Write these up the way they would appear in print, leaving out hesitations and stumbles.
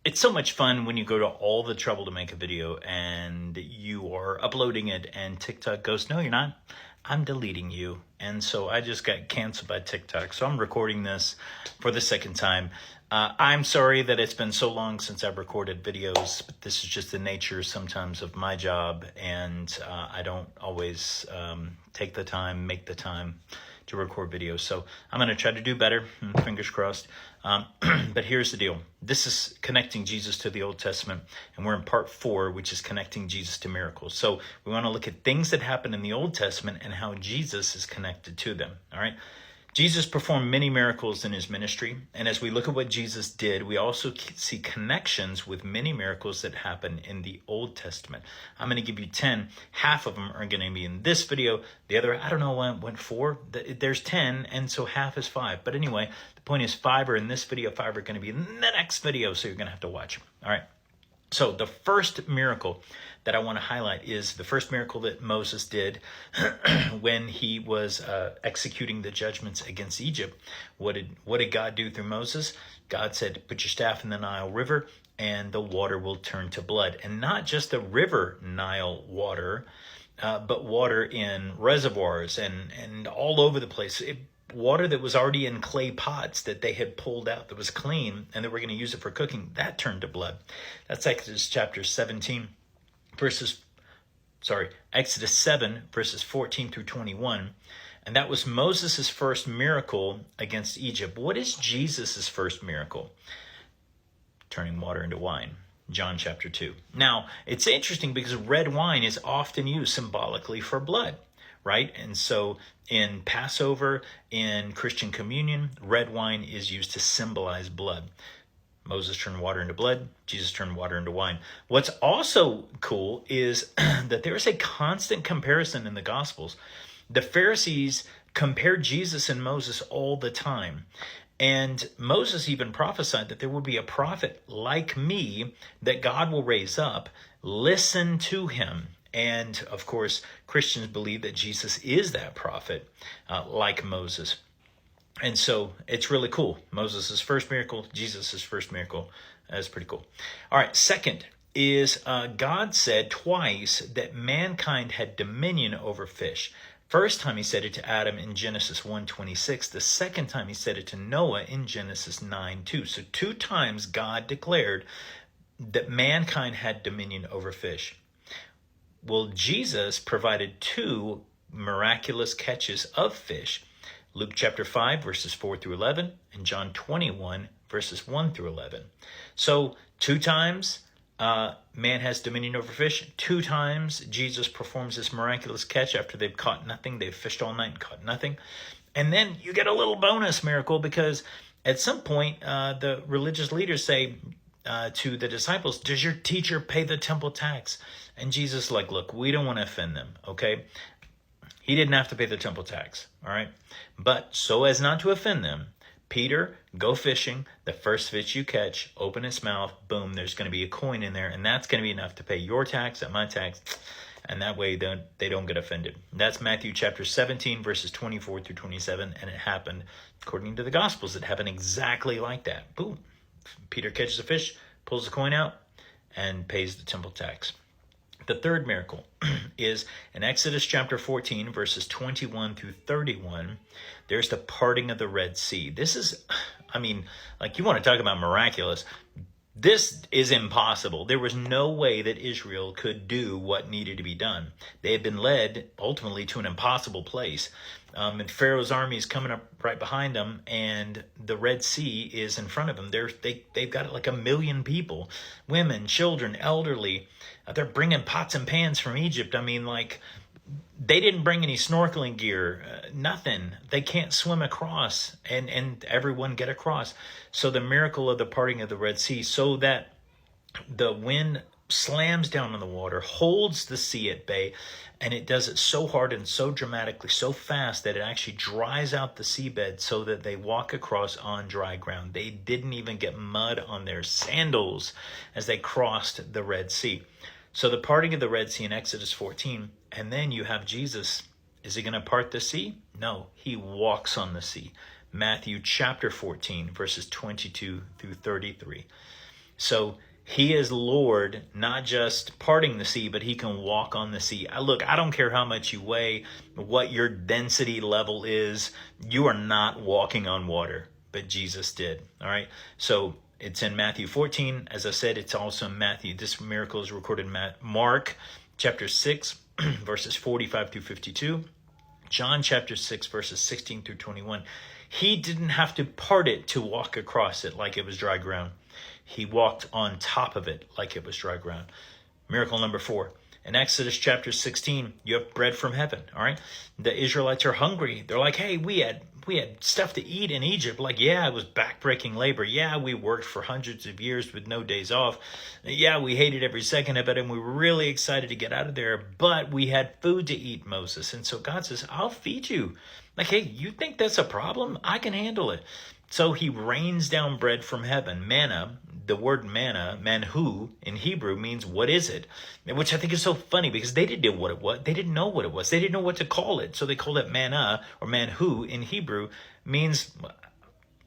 It's so much fun when you go to all the trouble to make a video and you are uploading it and TikTok goes, no, you're not. I'm deleting you. And so I just got canceled by TikTok. So I'm recording this for the second time. I'm sorry that it's been so long since I've recorded videos, but this is just the nature sometimes of my job. And I don't always take the time, make the time to record videos. So I'm going to try to do better, fingers crossed. But here's the deal. This is connecting Jesus to the Old Testament, and we're in part 4, which is connecting Jesus to miracles. So we want to look at things that happen in the Old Testament and how Jesus is connected to them. All right. Jesus performed many miracles in his ministry, and as we look at what Jesus did, we also see connections with many miracles that happen in the Old Testament. I'm going to give you 10. Half of them are going to be in this video. The other, I don't know, went 4. There's 10, and so half is 5. But anyway, the point is 5 are in this video, 5 are going to be in the next video, so you're going to have to watch them. All right. So the first miracle that I want to highlight is the first miracle that Moses did when he was executing the judgments against Egypt. What did God do through Moses? God said, put your staff in the Nile River and the water will turn to blood. And not just the river Nile water, but water in reservoirs and all over the place. Water that was already in clay pots that they had pulled out that was clean and they were going to use it for cooking, that turned to blood. That's Exodus 7 verses 14 through 21. And that was Moses' first miracle against Egypt. What is Jesus' first miracle? Turning water into wine. John chapter 2. Now, it's interesting because red wine is often used symbolically for blood, right? And so in Passover, in Christian communion, red wine is used to symbolize blood. Moses turned water into blood. Jesus turned water into wine. What's also cool is that there is a constant comparison in the Gospels. The Pharisees compared Jesus and Moses all the time. And Moses even prophesied that there will be a prophet like me that God will raise up. Listen to him. And of course, Christians believe that Jesus is that prophet like Moses. And so it's really cool. Moses' first miracle, Jesus' first miracle. That's pretty cool. All right, second is God said twice that mankind had dominion over fish. First time he said it to Adam in Genesis 1:26. The second time he said it to Noah in Genesis 9:2. So 2 times God declared that mankind had dominion over fish. Well, Jesus provided 2 miraculous catches of fish. Luke chapter 5, verses 4 through 11, and John 21, verses 1 through 11. So 2 times man has dominion over fish. 2 times Jesus performs this miraculous catch after they've caught nothing. They've fished all night and caught nothing. And then you get a little bonus miracle because at some point the religious leaders say to the disciples, does your teacher pay the temple tax? And Jesus is like, look, we don't want to offend them, okay? He didn't have to pay the temple tax, all right? But so as not to offend them, Peter, go fishing. The first fish you catch, open its mouth, boom, there's going to be a coin in there, and that's going to be enough to pay your tax and my tax, and that way they don't get offended. That's Matthew chapter 17, verses 24 through 27, and it happened, according to the Gospels, it happened exactly like that. Boom. Peter catches a fish, pulls the coin out, and pays the temple tax. The third miracle is in Exodus chapter 14, verses 21 through 31. There's the parting of the Red Sea. This is, like you want to talk about miraculous. This is impossible. There was no way that Israel could do what needed to be done. They had been led ultimately to an impossible place. And Pharaoh's army is coming up right behind them, and the Red Sea is in front of them. They've got like 1 million people, women, children, elderly. They're bringing pots and pans from Egypt. They didn't bring any snorkeling gear, nothing. They can't swim across and everyone get across. So the miracle of the parting of the Red Sea, so that the wind slams down on the water, holds the sea at bay, and it does it so hard and so dramatically, so fast that it actually dries out the seabed so that they walk across on dry ground. They didn't even get mud on their sandals as they crossed the Red Sea. So the parting of the Red Sea in Exodus 14, and then you have Jesus. Is he going to part the sea? No, he walks on the sea. Matthew chapter 14, verses 22 through 33. So he is Lord, not just parting the sea, but he can walk on the sea. Look, I don't care how much you weigh, what your density level is, you are not walking on water, but Jesus did. All right. So it's in Matthew 14. As I said, it's also in Matthew. This miracle is recorded in Mark chapter 6, verses 45 through 52. John chapter 6, verses 16 through 21. He didn't have to part it to walk across it like it was dry ground. He walked on top of it like it was dry ground. Miracle number 4. In Exodus chapter 16, you have bread from heaven, all right? The Israelites are hungry. They're like, hey, we had stuff to eat in Egypt. Like, yeah, it was backbreaking labor. Yeah, we worked for hundreds of years with no days off. Yeah, we hated every second of it, and we were really excited to get out of there. But we had food to eat, Moses. And so God says, I'll feed you. Like, hey, you think that's a problem? I can handle it. So he rains down bread from heaven, manna. The word manna, manhu, in Hebrew means what is it? Which I think is so funny because they didn't know what it was. They didn't know what it was. They didn't know what to call it. So they called it manna, or manhu in Hebrew means,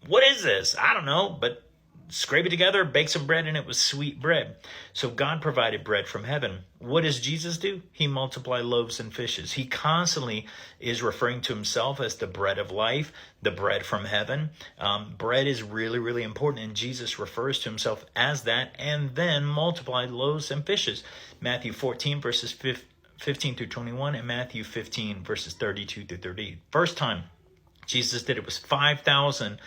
what is this? I don't know, but scrape it together, bake some bread, and it was sweet bread. So God provided bread from heaven. What does Jesus do? He multiplied loaves and fishes. He constantly is referring to himself as the bread of life, the bread from heaven. Bread is really, really important, and Jesus refers to himself as that, and then multiplied loaves and fishes. Matthew 14, verses 15 through 21, and Matthew 15, verses 32 through 38. First time Jesus did it was 5,000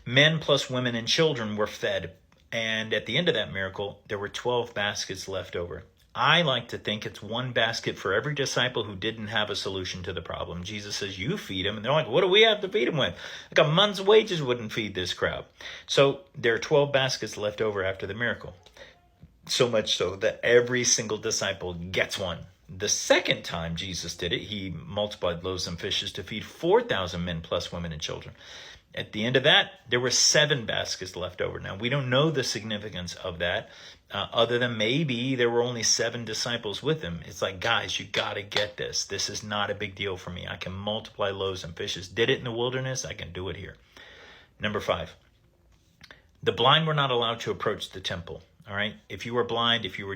men plus women and children were fed. And at the end of that miracle, there were 12 baskets left over. I like to think it's one basket for every disciple who didn't have a solution to the problem. Jesus says, you feed them. And they're like, what do we have to feed them with? Like a month's wages wouldn't feed this crowd. So there are 12 baskets left over after the miracle. So much so that every single disciple gets one. The second time Jesus did it, he multiplied loaves and fishes to feed 4,000 men plus women and children. At the end of that, there were 7 baskets left over. Now, we don't know the significance of that, other than maybe there were only 7 disciples with him. It's like, guys, you got to get this. This is not a big deal for me. I can multiply loaves and fishes. Did it in the wilderness. I can do it here. Number 5, the blind were not allowed to approach the temple. All right. If you were blind, if you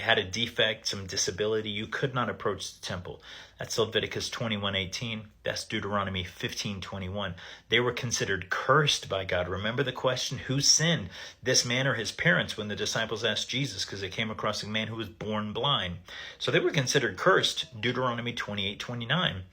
had a defect, some disability, you could not approach the temple. That's Leviticus 21:18. That's Deuteronomy 15:21. They were considered cursed by God. Remember the question, who sinned, this man or his parents, when the disciples asked Jesus, because they came across a man who was born blind. So they were considered cursed. Deuteronomy 28:29.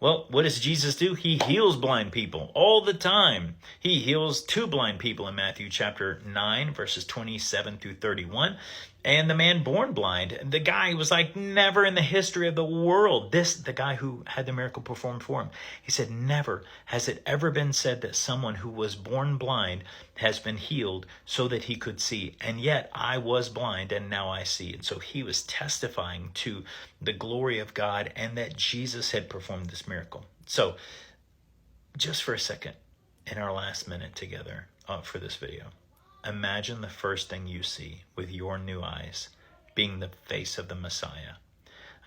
Well, what does Jesus do? He heals blind people all the time. He heals 2 blind people in Matthew chapter 9, verses 27 through 31. And the man born blind, the guy was like, never in the history of the world. The guy who had the miracle performed for him, he said, never has it ever been said that someone who was born blind has been healed so that he could see. And yet I was blind and now I see. And so he was testifying to the glory of God and that Jesus had performed this miracle. So just for a second, in our last minute together for this video, imagine the first thing you see with your new eyes being the face of the Messiah.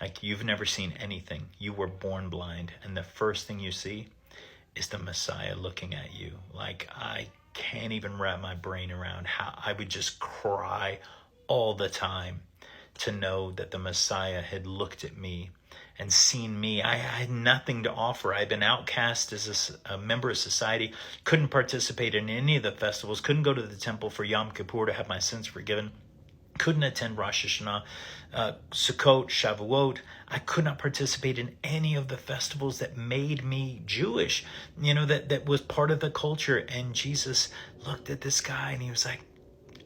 Like you've never seen anything. You were born blind, and the first thing you see is the Messiah looking at you. Like I can't even wrap my brain around how I would just cry all the time to know that the Messiah had looked at me and seen me. I had nothing to offer. I'd been outcast as a member of society, couldn't participate in any of the festivals, couldn't go to the temple for Yom Kippur to have my sins forgiven, couldn't attend Rosh Hashanah, Sukkot, Shavuot. I could not participate in any of the festivals that made me Jewish, that was part of the culture. And Jesus looked at this guy and he was like,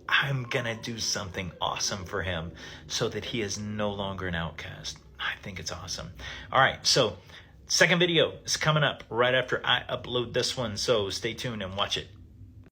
I'm going to do something awesome for him so that he is no longer an outcast. I think it's awesome. All right, so second video is coming up right after I upload this one, so stay tuned and watch it.